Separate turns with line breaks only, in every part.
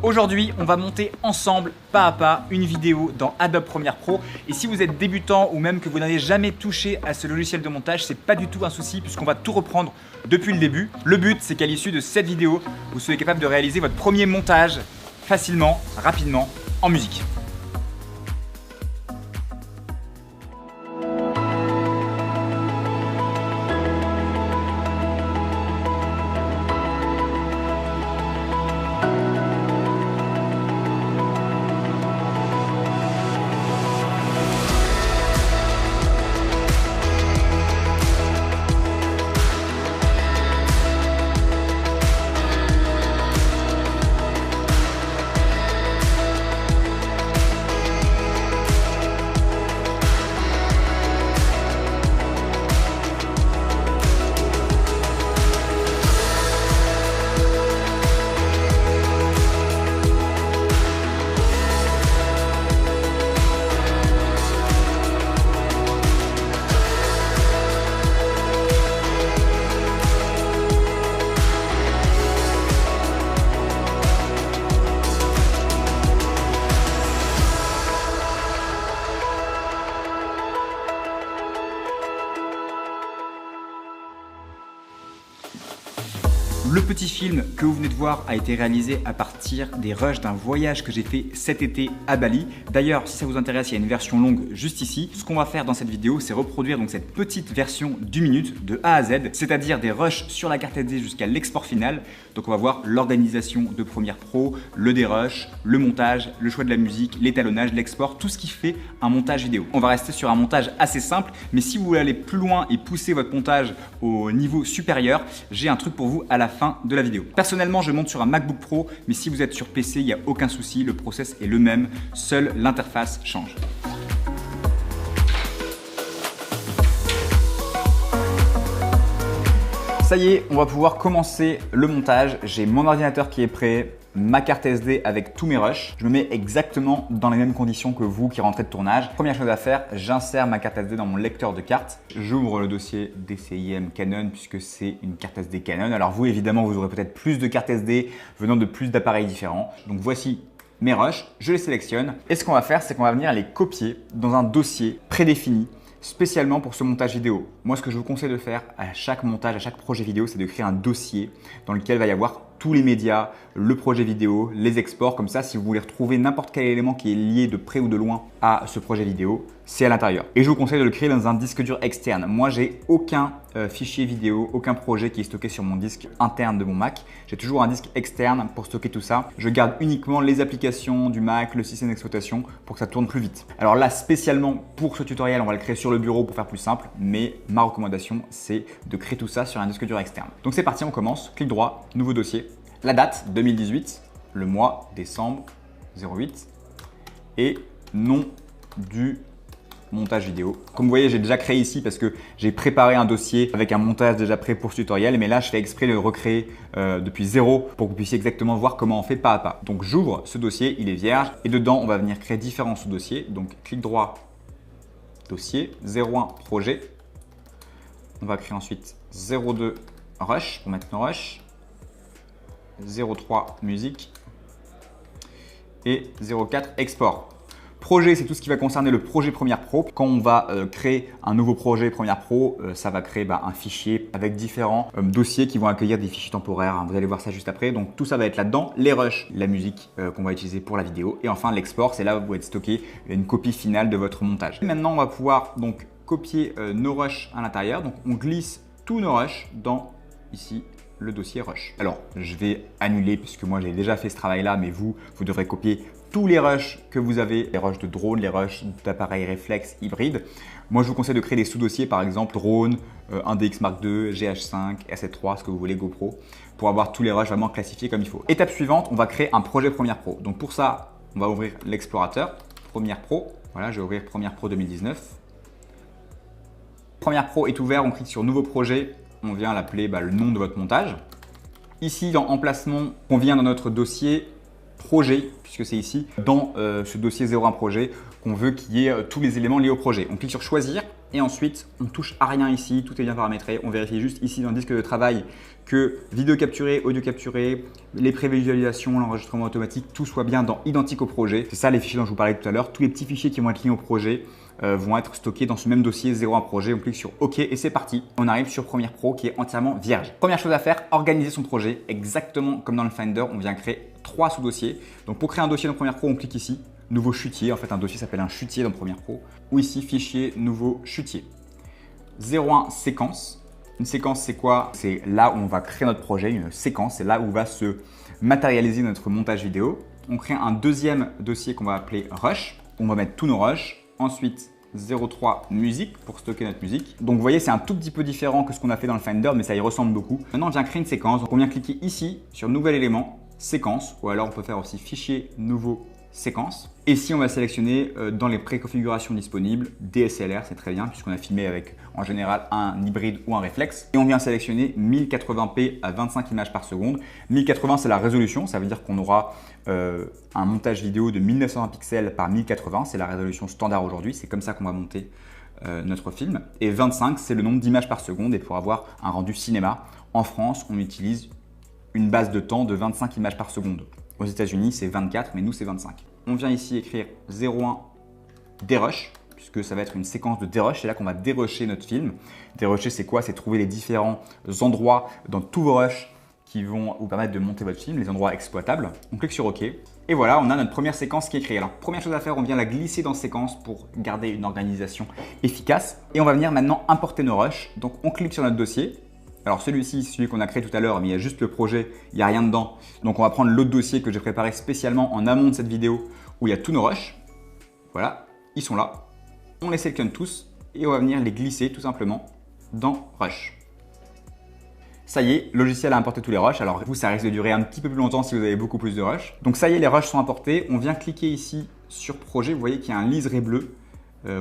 Aujourd'hui, on va monter ensemble, pas à pas, une vidéo dans Adobe Premiere Pro. Et si vous êtes débutant ou même que vous n'avez jamais touché à ce logiciel de montage, c'est pas du tout un souci puisqu'on va tout reprendre depuis le début. Le but, c'est qu'à l'issue de cette vidéo, vous soyez capable de réaliser votre premier montage facilement, rapidement, en musique. Le petit film que vous venez de voir a été réalisé à partir des rushs d'un voyage que j'ai fait cet été à Bali. D'ailleurs, si ça vous intéresse, il y a une version longue juste ici. Ce qu'on va faire dans cette vidéo, c'est reproduire donc cette petite version d'une minute de A à Z, c'est-à-dire des rushs sur la carte SD jusqu'à l'export final. Donc on va voir l'organisation de Premiere Pro, le dérush, le montage, le choix de la musique, l'étalonnage, l'export, tout ce qui fait un montage vidéo. On va rester sur un montage assez simple, mais si vous voulez aller plus loin et pousser votre montage au niveau supérieur, j'ai un truc pour vous à la fin de la vidéo. Personnellement, je monte sur un MacBook Pro, mais si vous êtes sur PC, il n'y a aucun souci, le process est le même, seule l'interface change. Ça y est, on va pouvoir commencer le montage. J'ai mon ordinateur qui est prêt, ma carte SD avec tous mes rushs. Je me mets exactement dans les mêmes conditions que vous qui rentrez de tournage. Première chose à faire, j'insère ma carte SD dans mon lecteur de carte. J'ouvre le dossier DCIM Canon puisque c'est une carte SD Canon. Alors vous, évidemment, vous aurez peut-être plus de cartes SD venant de plus d'appareils différents. Donc voici mes rushs, je les sélectionne. Et ce qu'on va faire, c'est qu'on va venir les copier dans un dossier prédéfini spécialement pour ce montage vidéo. Moi, ce que je vous conseille de faire à chaque montage, à chaque projet vidéo, c'est de créer un dossier dans lequel va y avoir tous les médias, le projet vidéo, les exports. Comme ça, si vous voulez retrouver n'importe quel élément qui est lié de près ou de loin à ce projet vidéo, c'est à l'intérieur. Et je vous conseille de le créer dans un disque dur externe. Moi, j'ai aucun fichier vidéo, aucun projet qui est stocké sur mon disque interne de mon Mac. J'ai toujours un disque externe pour stocker tout ça. Je garde uniquement les applications du Mac, le système d'exploitation pour que ça tourne plus vite. Alors là, spécialement pour ce tutoriel, on va le créer sur le bureau pour faire plus simple. Mais ma recommandation, c'est de créer tout ça sur un disque dur externe. Donc c'est parti, on commence. Clic droit, nouveau dossier. La date 2018, le mois décembre 08 et nom du montage vidéo. Comme vous voyez, j'ai déjà créé ici parce que j'ai préparé un dossier avec un montage déjà prêt pour ce tutoriel, mais là je fais exprès de le recréer depuis zéro pour que vous puissiez exactement voir comment on fait pas à pas. Donc j'ouvre ce dossier, il est vierge et dedans on va venir créer différents sous-dossiers. Donc clic droit, dossier, 01 projet. On va créer ensuite 02 rush pour mettre nos rushs. 03 musique et 04 export. Projet, c'est tout ce qui va concerner le projet Premiere Pro. Quand on va créer un nouveau projet Premiere Pro, ça va créer un fichier avec différents dossiers qui vont accueillir des fichiers temporaires. Vous allez voir ça juste après. Donc tout ça va être là-dedans. Les rushs, la musique qu'on va utiliser pour la vidéo. Et enfin l'export, c'est là où va être stocké une copie finale de votre montage. Maintenant, on va pouvoir donc copier nos rushs à l'intérieur. Donc on glisse tous nos rushs dans ici le dossier rush. Alors, je vais annuler puisque moi j'ai déjà fait ce travail-là, mais vous devrez copier tous les rushs que vous avez, les rushs de drone, les rushs d'appareils réflexes hybrides. Moi, je vous conseille de créer des sous-dossiers, par exemple drone, 1DX Mark II, GH5, R7 III, ce que vous voulez, GoPro, pour avoir tous les rushs vraiment classifiés comme il faut. Étape suivante, on va créer un projet Premiere Pro. Donc pour ça, on va ouvrir l'explorateur, Premiere Pro. Voilà, je vais ouvrir Premiere Pro 2019. Premiere Pro est ouvert, on clique sur Nouveau projet. On vient l'appeler le nom de votre montage. Ici, dans Emplacement, on vient dans notre dossier Projet, puisque c'est ici, dans ce dossier 01 projet, qu'on veut qu'il y ait tous les éléments liés au projet. On clique sur Choisir Et ensuite, on touche à rien ici, tout est bien paramétré. On vérifie juste ici dans le disque de travail que vidéo capturée, audio capturé, les prévisualisations, l'enregistrement automatique, tout soit bien dans identique au projet. C'est ça les fichiers dont je vous parlais tout à l'heure. Tous les petits fichiers qui vont être liés au projet vont être stockés dans ce même dossier 01 projet. On clique sur OK et c'est parti. On arrive sur Premiere Pro qui est entièrement vierge. Première chose à faire, organiser son projet exactement comme dans le Finder. On vient créer 3 sous-dossiers. Donc pour créer un dossier dans Premiere Pro, on clique ici. Nouveau chutier, en fait un dossier s'appelle un chutier dans Premiere Pro, ou ici fichier nouveau chutier. 01 séquence. Une séquence c'est quoi? C'est là où on va créer notre projet, une séquence, c'est là où va se matérialiser notre montage vidéo. On crée un deuxième dossier qu'on va appeler rush, on va mettre tous nos rushs. Ensuite 03 musique pour stocker notre musique. Donc vous voyez c'est un tout petit peu différent que ce qu'on a fait dans le Finder, mais ça y ressemble beaucoup. Maintenant on vient créer une séquence, donc on vient cliquer ici sur nouvel élément, séquence, ou alors on peut faire aussi fichier nouveau séquence. Et si on va sélectionner dans les préconfigurations disponibles DSLR, c'est très bien puisqu'on a filmé avec en général un hybride ou un réflexe. Et on vient sélectionner 1080p à 25 images par seconde. 1080 c'est la résolution, ça veut dire qu'on aura un montage vidéo de 1920 pixels par 1080, c'est la résolution standard aujourd'hui, c'est comme ça qu'on va monter notre film. Et 25 c'est le nombre d'images par seconde et pour avoir un rendu cinéma, en France on utilise une base de temps de 25 images par seconde. Aux États-Unis, c'est 24, mais nous, c'est 25. On vient ici écrire 01 dérush, puisque ça va être une séquence de dérush. C'est là qu'on va dérusher notre film. Dérusher, c'est quoi? C'est trouver les différents endroits dans tous vos rushs qui vont vous permettre de monter votre film, les endroits exploitables. On clique sur OK. Et voilà, on a notre première séquence qui est créée. Alors, première chose à faire, on vient la glisser dans séquence pour garder une organisation efficace. Et on va venir maintenant importer nos rushs. Donc, on clique sur notre dossier. Alors celui-ci, c'est celui qu'on a créé tout à l'heure, mais il y a juste le projet, il n'y a rien dedans. Donc on va prendre l'autre dossier que j'ai préparé spécialement en amont de cette vidéo où il y a tous nos rushs. Voilà, ils sont là. On les sélectionne tous et on va venir les glisser tout simplement dans Rush. Ça y est, le logiciel a importé tous les rushs. Alors vous, ça risque de durer un petit peu plus longtemps si vous avez beaucoup plus de rushs. Donc ça y est, les rushs sont importés. On vient cliquer ici sur projet. Vous voyez qu'il y a un liseré bleu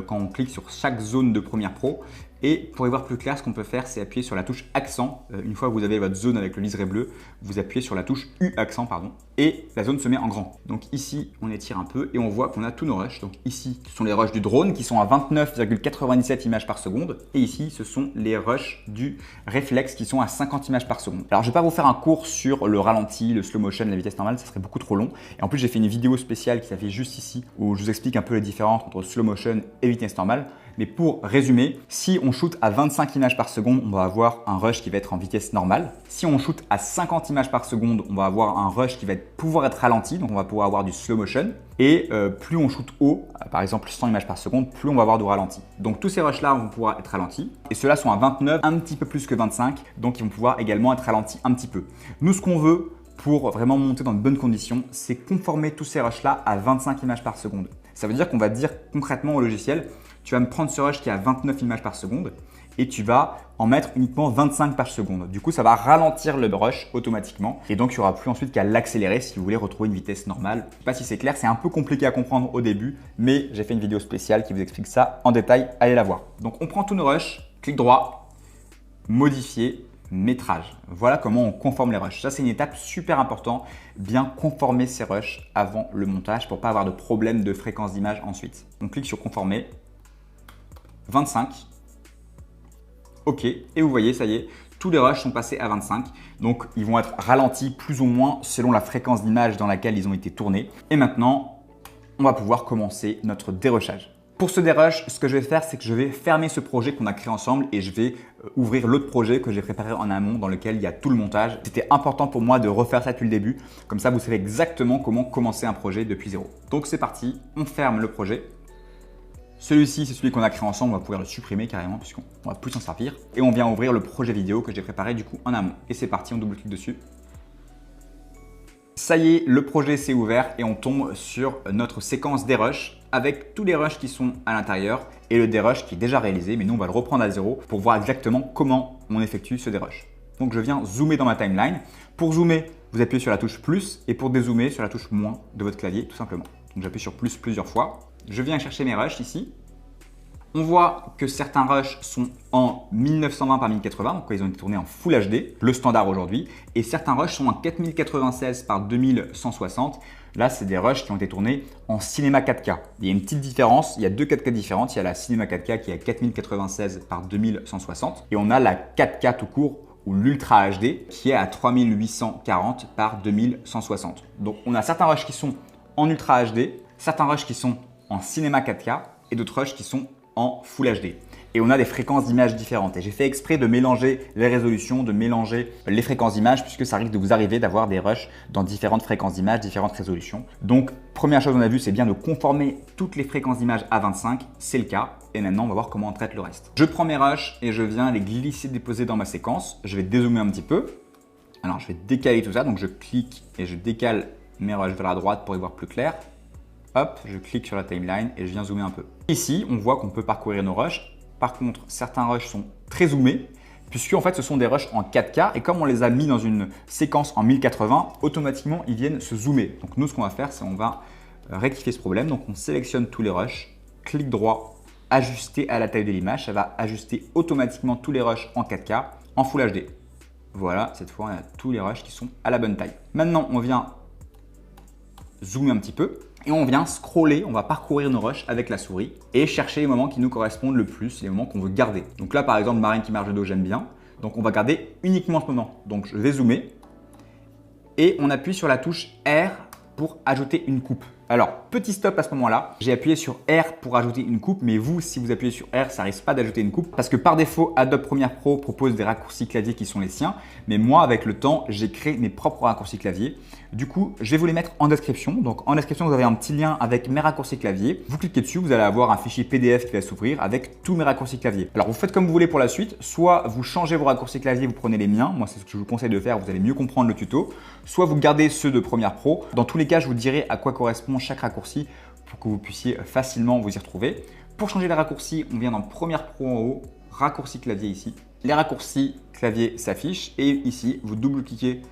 quand on clique sur chaque zone de Premiere Pro. Et pour y voir plus clair, ce qu'on peut faire, c'est appuyer sur la touche accent. Une fois que vous avez votre zone avec le liseré bleu, vous appuyez sur la touche U accent, pardon, et la zone se met en grand. Donc ici, on étire un peu et on voit qu'on a tous nos rushs. Donc ici, ce sont les rushs du drone qui sont à 29,97 images par seconde. Et ici, ce sont les rushs du réflexe qui sont à 50 images par seconde. Alors, je ne vais pas vous faire un cours sur le ralenti, le slow motion, la vitesse normale, ça serait beaucoup trop long. Et en plus, j'ai fait une vidéo spéciale qui s'affiche juste ici où je vous explique un peu les différences entre slow motion et vitesse normale. Mais pour résumer, si on shoot à 25 images par seconde, on va avoir un rush qui va être en vitesse normale. Si on shoot à 50 images par seconde, on va avoir un rush qui va pouvoir être ralenti, donc on va pouvoir avoir du slow motion. Et plus on shoot haut, par exemple 100 images par seconde, plus on va avoir du ralenti. Donc tous ces rushs-là vont pouvoir être ralentis. Et ceux-là sont à 29, un petit peu plus que 25, donc ils vont pouvoir également être ralentis un petit peu. Nous, ce qu'on veut pour vraiment monter dans de bonnes conditions, c'est conformer tous ces rushs-là à 25 images par seconde. Ça veut dire qu'on va dire concrètement au logiciel, tu vas me prendre ce rush qui est à 29 images par seconde et tu vas en mettre uniquement 25 par seconde. Du coup, ça va ralentir le rush automatiquement et donc il n'y aura plus ensuite qu'à l'accélérer si vous voulez retrouver une vitesse normale. Je ne sais pas si c'est clair, c'est un peu compliqué à comprendre au début, mais j'ai fait une vidéo spéciale qui vous explique ça en détail, allez la voir. Donc on prend tous nos rushs, clic droit, modifier, métrage. Voilà comment on conforme les rushs. Ça, c'est une étape super importante, bien conformer ces rushs avant le montage pour ne pas avoir de problème de fréquence d'image ensuite. On clique sur conformer. 25, OK, et vous voyez, ça y est, tous les rushs sont passés à 25, donc ils vont être ralentis plus ou moins selon la fréquence d'image dans laquelle ils ont été tournés. Et maintenant, on va pouvoir commencer notre dérushage. Pour ce dérush, ce que je vais faire, c'est que je vais fermer ce projet qu'on a créé ensemble et je vais ouvrir l'autre projet que j'ai préparé en amont dans lequel il y a tout le montage. C'était important pour moi de refaire ça depuis le début, comme ça vous savez exactement comment commencer un projet depuis zéro. Donc c'est parti, on ferme le projet. Celui-ci, c'est celui qu'on a créé ensemble, on va pouvoir le supprimer carrément puisqu'on ne va plus s'en servir. Et on vient ouvrir le projet vidéo que j'ai préparé du coup en amont. Et c'est parti, on double-clique dessus. Ça y est, le projet s'est ouvert et on tombe sur notre séquence dérush avec tous les rushs qui sont à l'intérieur et le dérush qui est déjà réalisé. Mais nous, on va le reprendre à zéro pour voir exactement comment on effectue ce dérush. Donc, je viens zoomer dans ma timeline. Pour zoomer, vous appuyez sur la touche plus et pour dézoomer, sur la touche moins de votre clavier tout simplement. Donc, j'appuie sur plus plusieurs fois. Je viens chercher mes rushs ici. On voit que certains rushs sont en 1920 par 1080, donc ils ont été tournés en Full HD, le standard aujourd'hui, et certains rushs sont en 4096 par 2160. Là, c'est des rushs qui ont été tournés en cinéma 4K. Il y a une petite différence, il y a deux 4K différentes. Il y a la cinéma 4K qui est à 4096 par 2160 et on a la 4K tout court ou l'Ultra HD qui est à 3840 par 2160. Donc, on a certains rushs qui sont en Ultra HD, certains rushs qui sont en cinéma 4K et d'autres rushs qui sont en Full HD. Et on a des fréquences d'image différentes. Et j'ai fait exprès de mélanger les résolutions, de mélanger les fréquences d'image puisque ça risque de vous arriver d'avoir des rushs dans différentes fréquences d'image, différentes résolutions. Donc, première chose qu'on a vu, c'est bien de conformer toutes les fréquences d'image à 25. C'est le cas. Et maintenant, on va voir comment on traite le reste. Je prends mes rushs et je viens les glisser, déposer dans ma séquence. Je vais dézoomer un petit peu. Alors, je vais décaler tout ça. Donc, je clique et je décale mes rushs vers la droite pour y voir plus clair. Hop, je clique sur la timeline et je viens zoomer un peu. Ici, on voit qu'on peut parcourir nos rushs. Par contre, certains rushs sont très zoomés, puisque en fait, ce sont des rushs en 4K. Et comme on les a mis dans une séquence en 1080, automatiquement, ils viennent se zoomer. Donc nous, ce qu'on va faire, c'est on va rectifier ce problème. Donc on sélectionne tous les rushs, clic droit, ajuster à la taille de l'image. Ça va ajuster automatiquement tous les rushs en 4K en Full HD. Voilà, cette fois, on a tous les rushs qui sont à la bonne taille. Maintenant, on vient zoomer un petit peu. Et on vient scroller, on va parcourir nos rushs avec la souris et chercher les moments qui nous correspondent le plus, les moments qu'on veut garder. Donc là, par exemple, Marine qui marche de dos, j'aime bien. Donc on va garder uniquement ce moment. Donc je vais zoomer et on appuie sur la touche R pour ajouter une coupe. Alors, petit stop à ce moment-là, j'ai appuyé sur R pour ajouter une coupe, mais vous, si vous appuyez sur R, ça risque pas d'ajouter une coupe parce que par défaut, Adobe Premiere Pro propose des raccourcis clavier qui sont les siens, mais moi, avec le temps, j'ai créé mes propres raccourcis clavier. Du coup, je vais vous les mettre en description. Donc, en description, vous avez un petit lien avec mes raccourcis clavier. Vous cliquez dessus, vous allez avoir un fichier PDF qui va s'ouvrir avec tous mes raccourcis clavier. Alors, vous faites comme vous voulez pour la suite. Soit vous changez vos raccourcis clavier, vous prenez les miens. Moi, c'est ce que je vous conseille de faire. Vous allez mieux comprendre le tuto. Soit vous gardez ceux de Premiere Pro. Dans tous les cas, je vous dirai à quoi correspond chaque raccourci pour que vous puissiez facilement vous y retrouver. Pour changer les raccourcis, on vient dans Premiere Pro en haut, raccourci clavier ici. Les raccourcis clavier s'affichent et ici, vous double-cliquez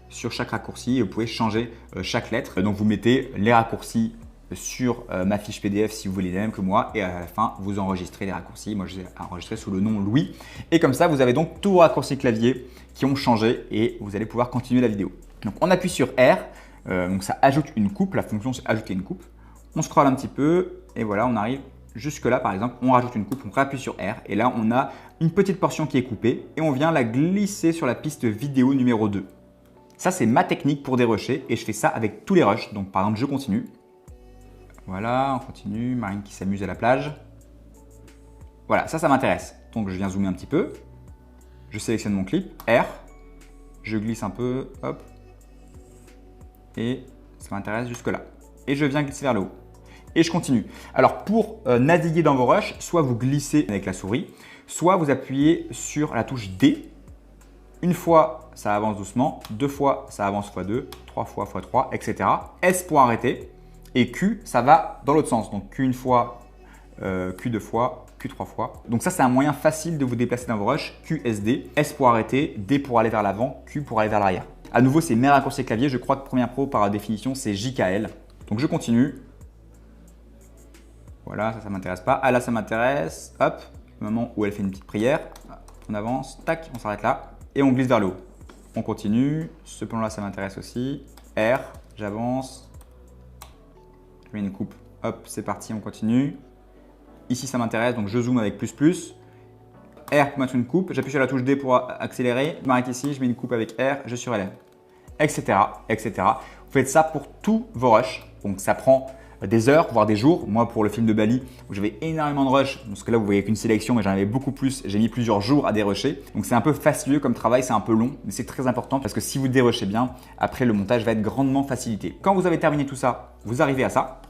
sur chaque raccourci et vous pouvez changer chaque lettre. Donc, vous mettez les raccourcis sur ma fiche PDF si vous voulez les mêmes que moi et à la fin, vous enregistrez les raccourcis. Moi, je les ai enregistrés sous le nom Louis. Et comme ça, vous avez donc tous vos raccourcis clavier qui ont changé et vous allez pouvoir continuer la vidéo. Donc, on appuie sur R. Donc, ça ajoute une coupe. La fonction, c'est ajouter une coupe. On scrolle un petit peu et voilà, on arrive jusque là. Par exemple, on rajoute une coupe, on réappuie sur R et là, on a une petite portion qui est coupée et on vient la glisser sur la piste vidéo numéro 2. Ça, c'est ma technique pour dérusher et je fais ça avec tous les rushs. Donc, par exemple, je continue. Voilà, on continue. Marine qui s'amuse à la plage. Voilà, ça m'intéresse. Donc, je viens zoomer un petit peu. Je sélectionne mon clip, R. Je glisse un peu, hop. Et ça m'intéresse jusque là. Et je viens glisser vers le haut. Et je continue. Alors, pour naviguer dans vos rushs, soit vous glissez avec la souris, soit vous appuyez sur la touche D. Une fois, ça avance doucement. Deux fois, ça avance x2. Trois fois, x3, etc. S pour arrêter. Et Q, ça va dans l'autre sens. Donc, Q une fois, Q deux fois, Q trois fois. Donc ça, c'est un moyen facile de vous déplacer dans vos rushs. QSD, S pour arrêter, D pour aller vers l'avant, Q pour aller vers l'arrière. À nouveau, c'est mes raccourcis clavier. Je crois que Premiere Pro, par définition, c'est JKL. Donc, je continue. Voilà, ça m'intéresse pas. Ah là, ça m'intéresse. Hop, le moment où elle fait une petite prière. On avance, tac, on s'arrête là. Et on glisse vers le haut. On continue. Ce plan-là, ça m'intéresse aussi. R, j'avance. Je mets une coupe. Hop, c'est parti, on continue. Ici, ça m'intéresse, donc je zoome avec plus. R pour mettre une coupe. J'appuie sur la touche D pour accélérer. Je m'arrête ici, je mets une coupe avec R, je surélève. Etc. etc. Vous faites ça pour tous vos rushs. Donc, ça prend des heures, voire des jours. Moi, pour le film de Bali, où j'avais énormément de rushs, parce que là, vous voyez qu'une sélection, mais j'en avais beaucoup plus. J'ai mis plusieurs jours à dérusher. Donc, c'est un peu fastidieux comme travail, c'est un peu long, mais c'est très important parce que si vous dérushez bien, après, le montage va être grandement facilité. Quand vous avez terminé tout ça, vous arrivez à ça.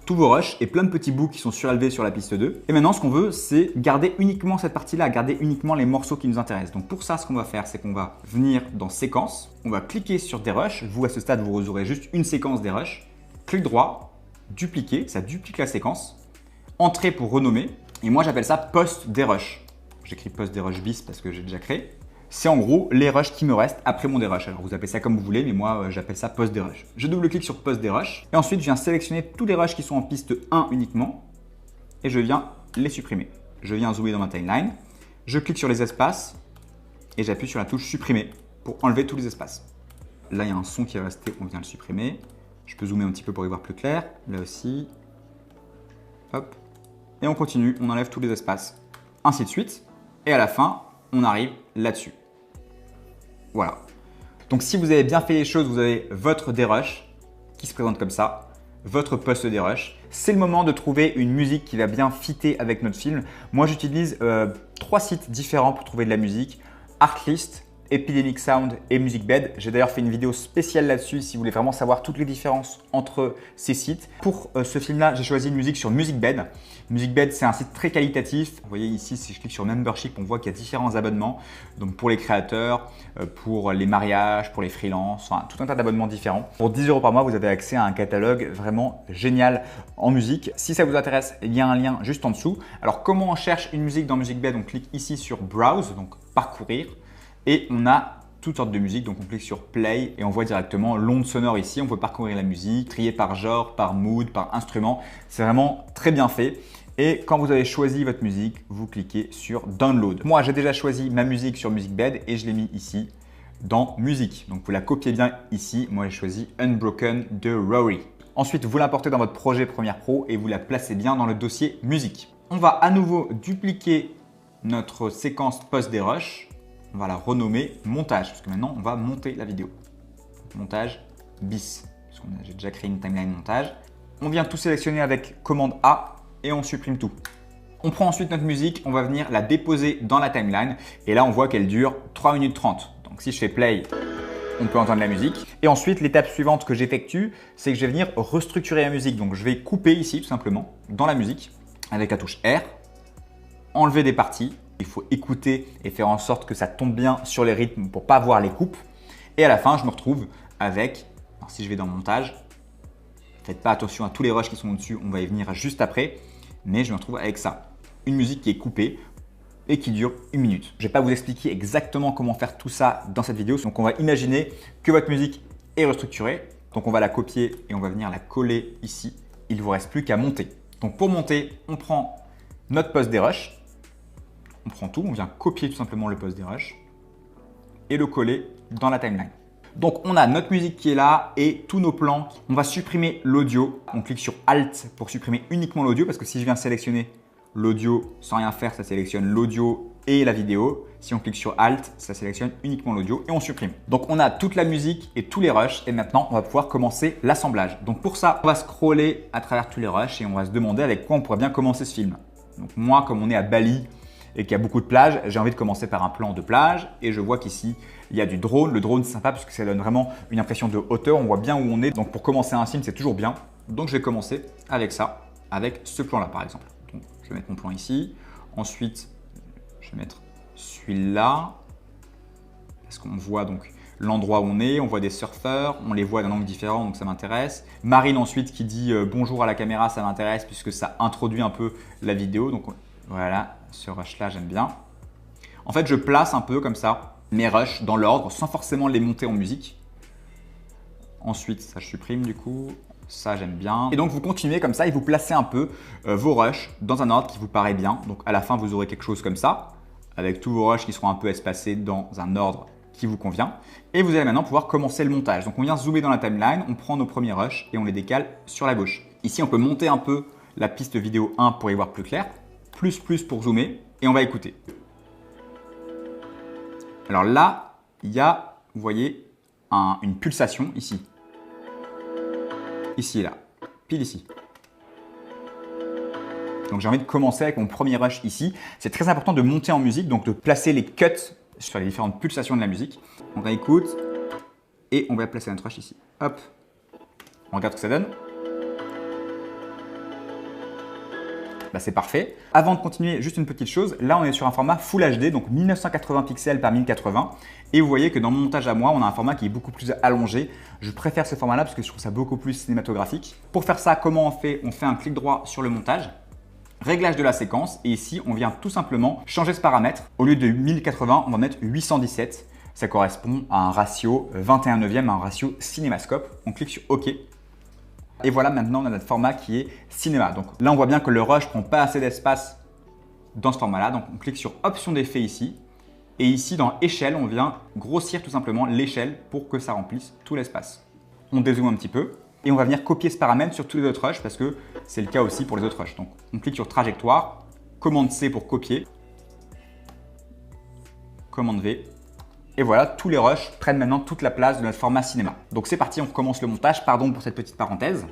Tous vos rushs et plein de petits bouts qui sont surélevés sur la piste 2. Et maintenant, ce qu'on veut, c'est garder uniquement cette partie-là, garder uniquement les morceaux qui nous intéressent. Donc, pour ça, ce qu'on va faire, c'est qu'on va venir dans séquence. On va cliquer sur des rushs. Vous, à ce stade, vous aurez juste une séquence des rushs. Clic droit. Dupliquer, ça duplique la séquence. Entrée pour renommer. Et moi, j'appelle ça post des rushs. J'écris post des rushs bis parce que j'ai déjà créé. C'est en gros les rushs qui me restent après mon dérush. Alors, vous appelez ça comme vous voulez, mais moi, j'appelle ça post des rushs. Je double-clique sur post des rushs. Et ensuite, je viens sélectionner tous les rushs qui sont en piste 1 uniquement. Et je viens les supprimer. je viens zoomer dans ma timeline, je clique sur les espaces et j'appuie sur la touche supprimer pour enlever tous les espaces. Là, il y a un son qui est resté, on vient le supprimer. Je peux zoomer un petit peu pour y voir plus clair. Là aussi. Hop. Et on continue, on enlève tous les espaces. Ainsi de suite. Et à la fin, on arrive là-dessus. Voilà. Donc si vous avez bien fait les choses, vous avez votre dérush qui se présente comme ça, votre post dérush. C'est le moment de trouver une musique qui va bien fitter avec notre film. Moi, j'utilise 3 sites différents pour trouver de la musique. Artlist, Epidemic Sound et MusicBed. J'ai d'ailleurs fait une vidéo spéciale là-dessus si vous voulez vraiment savoir toutes les différences entre ces sites. Pour ce film-là, j'ai choisi une musique sur MusicBed. MusicBed, c'est un site très qualitatif. Vous voyez ici, si je clique sur Membership, on voit qu'il y a différents abonnements. Donc pour les créateurs, pour les mariages, pour les freelances, enfin tout un tas d'abonnements différents. Pour 10 € par mois, vous avez accès à un catalogue vraiment génial en musique. Si ça vous intéresse, il y a un lien juste en dessous. Alors comment on cherche une musique dans MusicBed? On clique ici sur Browse, donc parcourir. Et on a toutes sortes de musiques, donc on clique sur Play et on voit directement l'onde sonore ici. On peut parcourir la musique, trier par genre, par mood, par instrument. C'est vraiment très bien fait. Et quand vous avez choisi votre musique, vous cliquez sur Download. Moi, j'ai déjà choisi ma musique sur MusicBed et je l'ai mis ici dans Musique. Donc vous la copiez bien ici. Moi, j'ai choisi Unbroken de Rory. Ensuite, vous l'importez dans votre projet Premiere Pro et vous la placez bien dans le dossier Musique. On va à nouveau dupliquer notre séquence post-dérush. On va la renommer montage, parce que maintenant, on va monter la vidéo. Montage bis, parce que j'ai déjà créé une timeline montage. On vient tout sélectionner avec commande A et on supprime tout. On prend ensuite notre musique, on va venir la déposer dans la timeline. Et là, on voit qu'elle dure 3 minutes 30. Donc si je fais play, on peut entendre la musique. Et ensuite, l'étape suivante que j'effectue, c'est que je vais venir restructurer la musique. Donc je vais couper ici, tout simplement, dans la musique, avec la touche R, enlever des parties. Il faut écouter et faire en sorte que ça tombe bien sur les rythmes pour ne pas voir les coupes. Et à la fin, je me retrouve avec, alors si je vais dans montage, faites pas attention à tous les rushs qui sont au-dessus, on va y venir juste après, mais je me retrouve avec ça. Une musique qui est coupée et qui dure 1 minute. Je ne vais pas vous expliquer exactement comment faire tout ça dans cette vidéo. Donc on va imaginer que votre musique est restructurée. Donc on va la copier et on va venir la coller ici. Il ne vous reste plus qu'à monter. Donc pour monter, on prend notre post dérush. On prend tout, on vient copier tout simplement le post dérush et le coller dans la timeline. Donc on a notre musique qui est là et tous nos plans. On va supprimer l'audio. On clique sur Alt pour supprimer uniquement l'audio parce que si je viens sélectionner l'audio sans rien faire, ça sélectionne l'audio et la vidéo. Si on clique sur Alt, ça sélectionne uniquement l'audio et on supprime. Donc on a toute la musique et tous les rushs et maintenant on va pouvoir commencer l'assemblage. Donc pour ça, on va scroller à travers tous les rushs et on va se demander avec quoi on pourrait bien commencer ce film. Donc moi, comme on est à Bali, et qu'il y a beaucoup de plages, j'ai envie de commencer par un plan de plage et je vois qu'ici il y a du drone. Le drone c'est sympa parce que ça donne vraiment une impression de hauteur, on voit bien où on est. Donc pour commencer un film c'est toujours bien. Donc je vais commencer avec ça, avec ce plan là par exemple. Donc je vais mettre mon plan ici, ensuite je vais mettre celui-là parce qu'on voit donc l'endroit où on voit des surfeurs, on les voit d'un angle différent donc ça m'intéresse. Marine ensuite qui dit bonjour à la caméra, ça m'intéresse puisque ça introduit un peu la vidéo. Donc voilà, ce rush là j'aime bien. En fait je place un peu comme ça mes rushs dans l'ordre sans forcément les monter en musique. Ensuite ça je supprime du coup, ça j'aime bien. Et donc vous continuez comme ça et vous placez un peu vos rushs dans un ordre qui vous paraît bien. Donc à la fin vous aurez quelque chose comme ça, avec tous vos rushs qui seront un peu espacés dans un ordre qui vous convient. Et vous allez maintenant pouvoir commencer le montage. Donc on vient zoomer dans la timeline, on prend nos premiers rushs et on les décale sur la gauche. Ici on peut monter un peu la piste vidéo 1 pour y voir plus clair. Plus pour zoomer et on va écouter. Alors là, il y a, vous voyez, une pulsation ici. Ici et là, pile ici. Donc j'ai envie de commencer avec mon premier rush ici. C'est très important de monter en musique, donc de placer les cuts sur les différentes pulsations de la musique. On réécoute et on va placer notre rush ici. Hop, on regarde ce que ça donne. Bah, c'est parfait. Avant de continuer, juste une petite chose. Là, on est sur un format Full HD, donc 1980 pixels par 1080. Et vous voyez que dans mon montage à moi, on a un format qui est beaucoup plus allongé. Je préfère ce format-là parce que je trouve ça beaucoup plus cinématographique. Pour faire ça, comment on fait? On fait un clic droit sur le montage, réglage de la séquence. Et ici, on vient tout simplement changer ce paramètre. Au lieu de 1080, on va mettre 817. Ça correspond à un ratio 21/9, à un ratio cinémascope. On clique sur OK. Et voilà, maintenant on a notre format qui est cinéma. Donc là on voit bien que le rush prend pas assez d'espace dans ce format-là. Donc on clique sur Option d'effet ici. Et ici dans échelle, on vient grossir tout simplement l'échelle pour que ça remplisse tout l'espace. On dézoome un petit peu et on va venir copier ce paramètre sur tous les autres rushs parce que c'est le cas aussi pour les autres rushs. Donc on clique sur trajectoire, commande C pour copier, commande V. Et voilà, tous les rushs prennent maintenant toute la place de notre format cinéma. Donc c'est parti, on recommence le montage. Pardon pour cette petite parenthèse.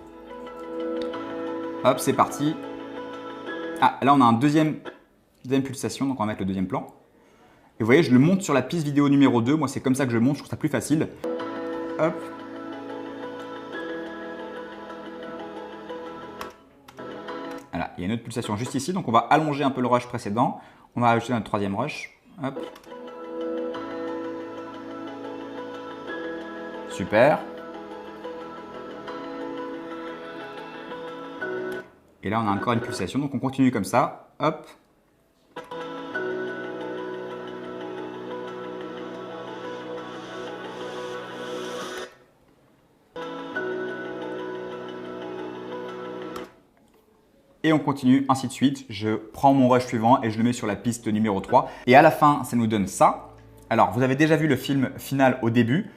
Hop, c'est parti. Ah, là on a une deuxième pulsation, donc on va mettre le deuxième plan. Et vous voyez, je le monte sur la piste vidéo numéro 2. Moi, c'est comme ça que je monte, je trouve ça plus facile. Hop. Voilà, il y a une autre pulsation juste ici. Donc on va allonger un peu le rush précédent. On va ajouter notre troisième rush. Hop. Super. Et là, on a encore une pulsation, donc on continue comme ça. Hop. Et on continue, ainsi de suite. Je prends mon rush suivant et je le mets sur la piste numéro 3. Et à la fin, ça nous donne ça. Alors, vous avez déjà vu le film final au début.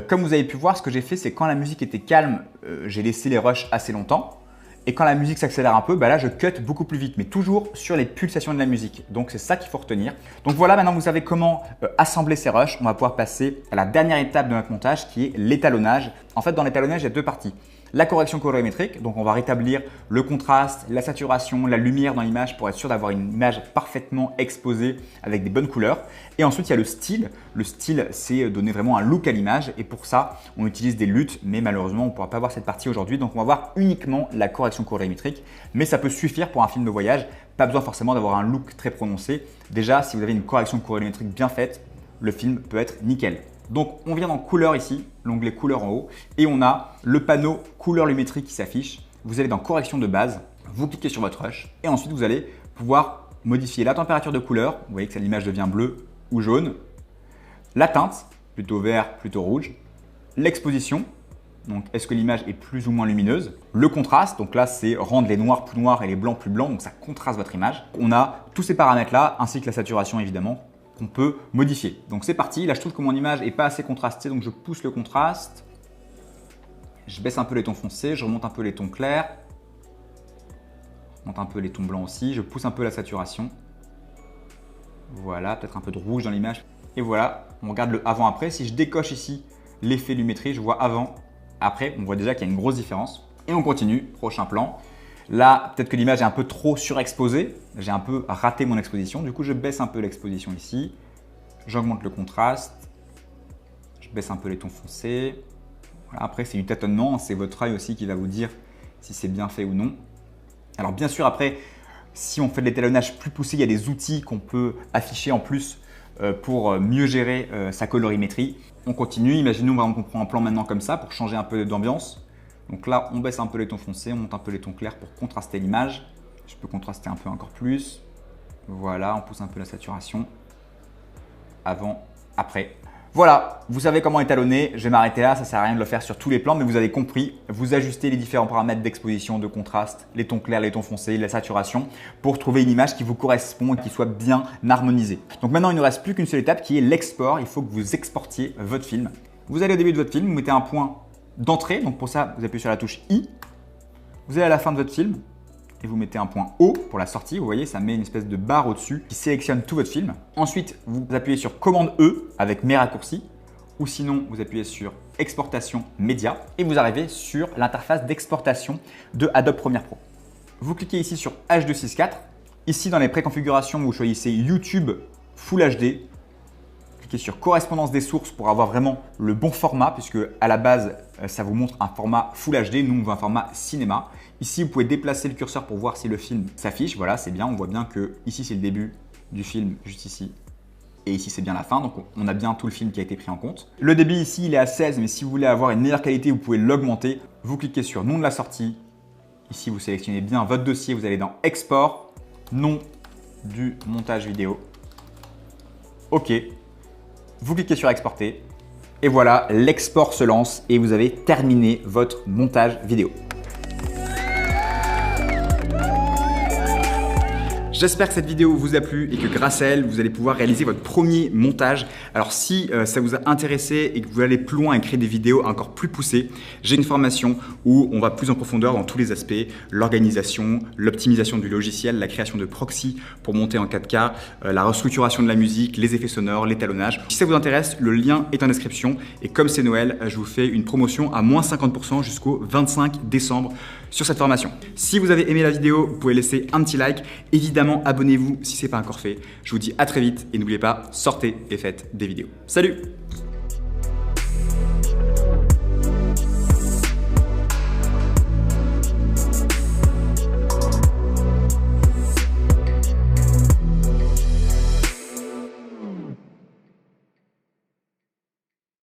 Comme vous avez pu voir, ce que j'ai fait, c'est quand la musique était calme, j'ai laissé les rushs assez longtemps. Et quand la musique s'accélère un peu, bah là, je cut beaucoup plus vite, mais toujours sur les pulsations de la musique. Donc, c'est ça qu'il faut retenir. Donc voilà, maintenant, vous savez comment assembler ces rushs. On va pouvoir passer à la dernière étape de notre montage qui est l'étalonnage. En fait, dans l'étalonnage, il y a deux parties. La correction colorimétrique, donc on va rétablir le contraste, la saturation, la lumière dans l'image pour être sûr d'avoir une image parfaitement exposée avec des bonnes couleurs. Et ensuite, il y a le style. Le style, c'est donner vraiment un look à l'image. Et pour ça, on utilise des luttes, mais malheureusement, on ne pourra pas voir cette partie aujourd'hui. Donc, on va voir uniquement la correction colorimétrique. Mais ça peut suffire pour un film de voyage. Pas besoin forcément d'avoir un look très prononcé. Déjà, si vous avez une correction colorimétrique bien faite, le film peut être nickel. Donc, on vient dans couleur ici, l'onglet couleur en haut, et on a le panneau couleur lumétrique qui s'affiche. Vous allez dans correction de base, vous cliquez sur votre rush, et ensuite vous allez pouvoir modifier la température de couleur. Vous voyez que l'image devient bleue ou jaune. La teinte, plutôt vert, plutôt rouge. L'exposition, donc est-ce que l'image est plus ou moins lumineuse. Le contraste, donc là c'est rendre les noirs plus noirs et les blancs plus blancs, donc ça contraste votre image. On a tous ces paramètres là, ainsi que la saturation évidemment, qu'on peut modifier. Donc c'est parti, là je trouve que mon image n'est pas assez contrastée, donc je pousse le contraste. Je baisse un peu les tons foncés, je remonte un peu les tons clairs. Je remonte un peu les tons blancs aussi, je pousse un peu la saturation. Voilà, peut-être un peu de rouge dans l'image. Et voilà, on regarde le avant-après. Si je décoche ici l'effet lumétrie, je vois avant, après, on voit déjà qu'il y a une grosse différence. Et on continue, prochain plan. Là, peut-être que l'image est un peu trop surexposée. J'ai un peu raté mon exposition. Du coup, je baisse un peu l'exposition ici. J'augmente le contraste. Je baisse un peu les tons foncés. Voilà, après, c'est du tâtonnement. C'est votre œil aussi qui va vous dire si c'est bien fait ou non. Alors, bien sûr, après, si on fait de l'étalonnage plus poussé, il y a des outils qu'on peut afficher en plus pour mieux gérer sa colorimétrie. On continue. Imaginons par exemple qu'on prend un plan maintenant comme ça pour changer un peu d'ambiance. Donc là, on baisse un peu les tons foncés, on monte un peu les tons clairs pour contraster l'image. Je peux contraster un peu encore plus. Voilà, on pousse un peu la saturation. Avant, après. Voilà, vous savez comment étalonner. Je vais m'arrêter là, ça ne sert à rien de le faire sur tous les plans, mais vous avez compris. Vous ajustez les différents paramètres d'exposition, de contraste, les tons clairs, les tons foncés, la saturation pour trouver une image qui vous correspond et qui soit bien harmonisée. Donc maintenant, il ne reste plus qu'une seule étape qui est l'export. Il faut que vous exportiez votre film. Vous allez au début de votre film, vous mettez un point d'entrée, donc pour ça, vous appuyez sur la touche I. Vous allez à la fin de votre film et vous mettez un point O pour la sortie. Vous voyez, ça met une espèce de barre au-dessus qui sélectionne tout votre film. Ensuite, vous appuyez sur commande E avec mes raccourcis ou sinon, vous appuyez sur exportation média et vous arrivez sur l'interface d'exportation de Adobe Premiere Pro. Vous cliquez ici sur H264. Ici, dans les préconfigurations, vous choisissez YouTube Full HD. Cliquez sur correspondance des sources pour avoir vraiment le bon format puisque à la base, ça vous montre un format Full HD. Nous, on veut un format cinéma. Ici, vous pouvez déplacer le curseur pour voir si le film s'affiche. Voilà, c'est bien. On voit bien que ici, c'est le début du film, juste ici. Et ici, c'est bien la fin. Donc, on a bien tout le film qui a été pris en compte. Le débit ici, il est à 16, mais si vous voulez avoir une meilleure qualité, vous pouvez l'augmenter. Vous cliquez sur nom de la sortie. Ici, vous sélectionnez bien votre dossier. Vous allez dans Export, nom du montage vidéo. OK. Vous cliquez sur Exporter. Et voilà, l'export se lance et vous avez terminé votre montage vidéo. J'espère que cette vidéo vous a plu et que grâce à elle, vous allez pouvoir réaliser votre premier montage. Alors si ça vous a intéressé et que vous voulez aller plus loin et créer des vidéos encore plus poussées, j'ai une formation où on va plus en profondeur dans tous les aspects, l'organisation, l'optimisation du logiciel, la création de proxy pour monter en 4K, la restructuration de la musique, les effets sonores, l'étalonnage. Si ça vous intéresse, le lien est en description et comme c'est Noël, je vous fais une promotion à moins 50% jusqu'au 25 décembre sur cette formation. Si vous avez aimé la vidéo, vous pouvez laisser un petit like. Évidemment, abonnez-vous si ce n'est pas encore fait. Je vous dis à très vite et n'oubliez pas, sortez et faites des vidéos. Salut!